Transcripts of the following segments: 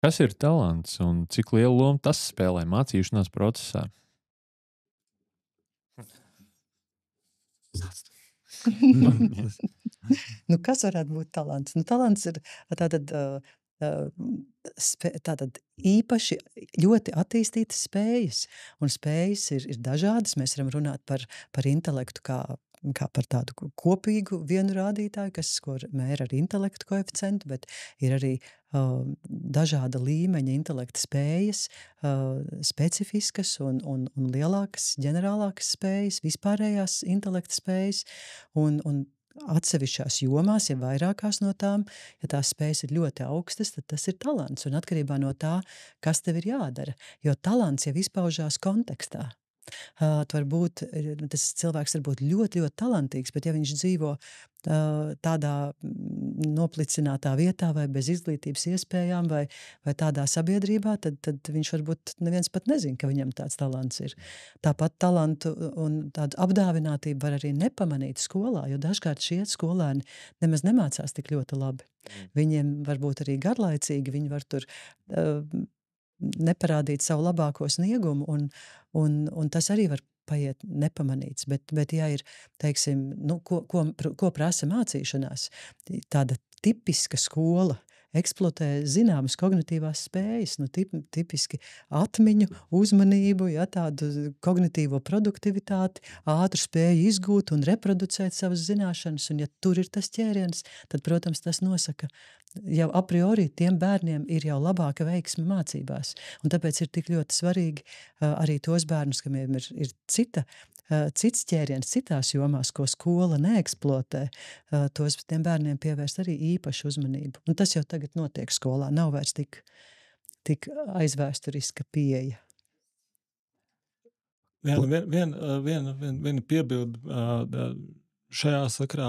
Kas ir talants un cik lielu lomu tas spēlē mācīšanās procesā? Sāc tu. Nu, kas varētu būt talants? Nu, talants ir tātad, tātad īpaši ļoti attīstītas spējas, un spējas ir dažādas. Mēs varam runāt par intelektu kā par tādu kopīgu vienu rādītāju, ko mēra ar intelektu koeficientu, bet ir arī dažāda līmeņa intelekta spējas, specifiskas un lielākas, ģenerālākas spējas, vispārējās intelekta spējas, un atsevišķās jomās, ja vairākās no tām, ja tās spējas ir ļoti augstas, tad tas ir talants, un atkarībā no tā, kas tev ir jādara, jo talants jau izpaužās kontekstā. Tas cilvēks var būt ļoti, ļoti talantīgs, bet ja viņš dzīvo tādā noplicinātā vietā vai bez izglītības iespējām vai tādā sabiedrībā, tad viņš varbūt neviens pat nezin, ka viņam tāds talants ir. Tāpat talantu un tādu apdāvinātību var arī nepamanīt skolā, jo dažkārt šie skolēni nemaz nemācās tik ļoti labi. Viņiem varbūt arī garlaicīgi, viņi var tur neparādīt savu labāko sniegumu, un tas arī var paiet nepamanīts. Bet ja ir, teiksim, ko prasa mācīšanās, tāda tipiska skola eksploatē zināmas kognitīvās spējas, tipiski atmiņu, uzmanību, ja, tādu kognitīvo produktivitāti, ātru spēju izgūt un reproducēt savas zināšanas, un ja tur ir tas ķēriens, tad, protams, tas nosaka jau a priori tiem bērniem ir jau labāka veiksme mācībās. Un tāpēc ir tik ļoti svarīgi arī tos bērnus, kam ir cits ķēriens citās jomās, ko skola neeksploatē, tiem bērniem pievērst arī īpašu uzmanību. Un tas jau tagad notiek skolā, nav vairs tik aizvēsturiska pieeja. Viena piebilde šajā sakrā,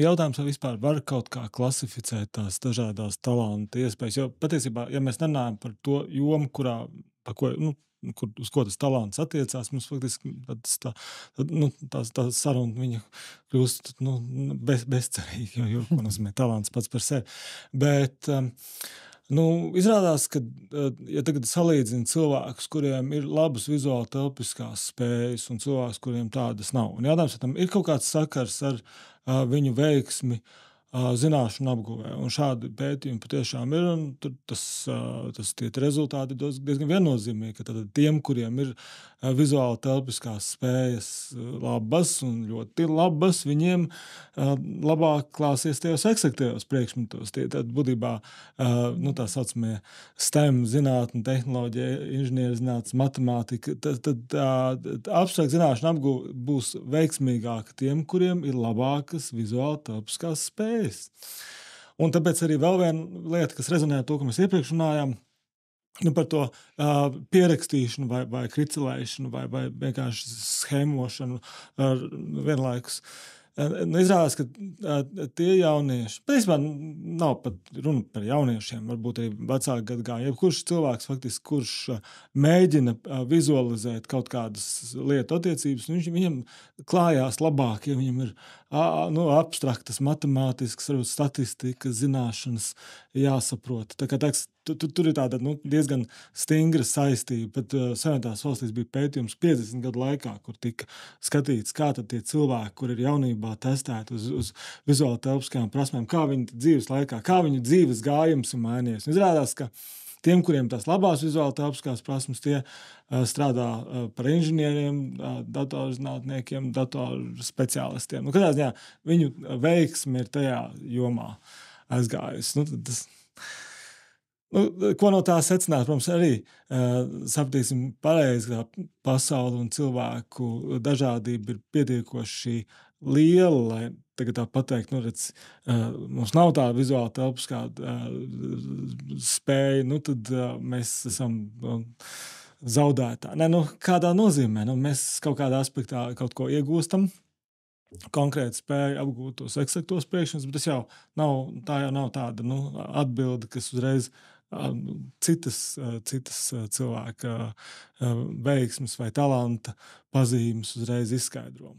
jautājums, vai vispār var kaut kā klasificēt tās dažādās talanta iespējas, jo patiesībā, ja mēs nerunājam par to jomu, uz ko tas talants attiecās, mums faktiski tā saruna viņa kļūst bezcerīga, jo ko nozīmē talants pats par sevi. Bet izrādās, ka ja tagad salīdzina cilvēkus, kuriem ir labas vizuāli telpiskās spējas un cilvēkus, kuriem tādas nav. Un jautājums, tam ir kaut kāds sakars ar viņu veiksmi zināšanu apguvē. Un šādi pētījumi patiešām ir, un tie rezultāti ir diezgan viennozīmīgi, ka tad tiem, kuriem ir vizuāli telpiskās spējas labas un ļoti labas, viņiem labāk klāsies tajos eksaktajos priekšmetos. Tie tad būtībā tā saucamie STEM zinātne, tehnoloģija, inženierzinātnes, matemātika, tad abstrakta zināšana apguve būs veiksmīgāka tiem, kuriem ir labākas vizuāli telpiskās spējas. Un tāpēc arī vēl viena lieta, kas rezonē ar to, ko mēs iepriekš runājām, par to pierakstīšanu vai kricelēšanu vai vienkārši schēmošanu vienlaikus. Izrādās, ka tie jaunieši, patiesībā nav pat runa par jauniešiem, varbūt arī vecāku gadagājumu, jebkurš cilvēks faktiski, kurš mēģina vizualizēt kaut kādas lietu attiecības, viņam klājās labāk, ja viņam ir abstraktas, matemātiskas, statistikas zināšanas jāsaprot. Tā kā tur ir tāda diezgan stingra saistība. Pat Savienotās valstīs bija pētījums 50 gadu laikā, kur tika skatīts, kā tad tie cilvēki, kur ir jaunībā testēti uz vizuāli telpiskajām prasmēm, kā viņi dzīves laikā, kā viņu dzīves gājums ir mainījies. Izrādās, ka tiem, kuriem tās labās vizuāli telpiskās prasmes, tie strādā par inženieriem, datorzinātniekiem, datoru speciālistiem. Katrā ziņā viņu veiksme ir tajā jomā aizgājusi. Ko no tā secināt? Protams, arī sapratīsim pareizi, ka pasaule un cilvēku dažādība ir pietiekoši liela, lai tagad tā pateikt, mums nav tā vizuāla telpiskā spēja, tad mēs esam zaudētāji. Kādā nozīmē? Mēs kaut kādā aspektā kaut ko iegūstam, konkrēti spēju apgūt tos eksaktos priekšmetus, bet tā jau nav tāda atbilde, kas uzreiz citas cilvēka veiksmes vai talanta pazīmes uzreiz izskaidro.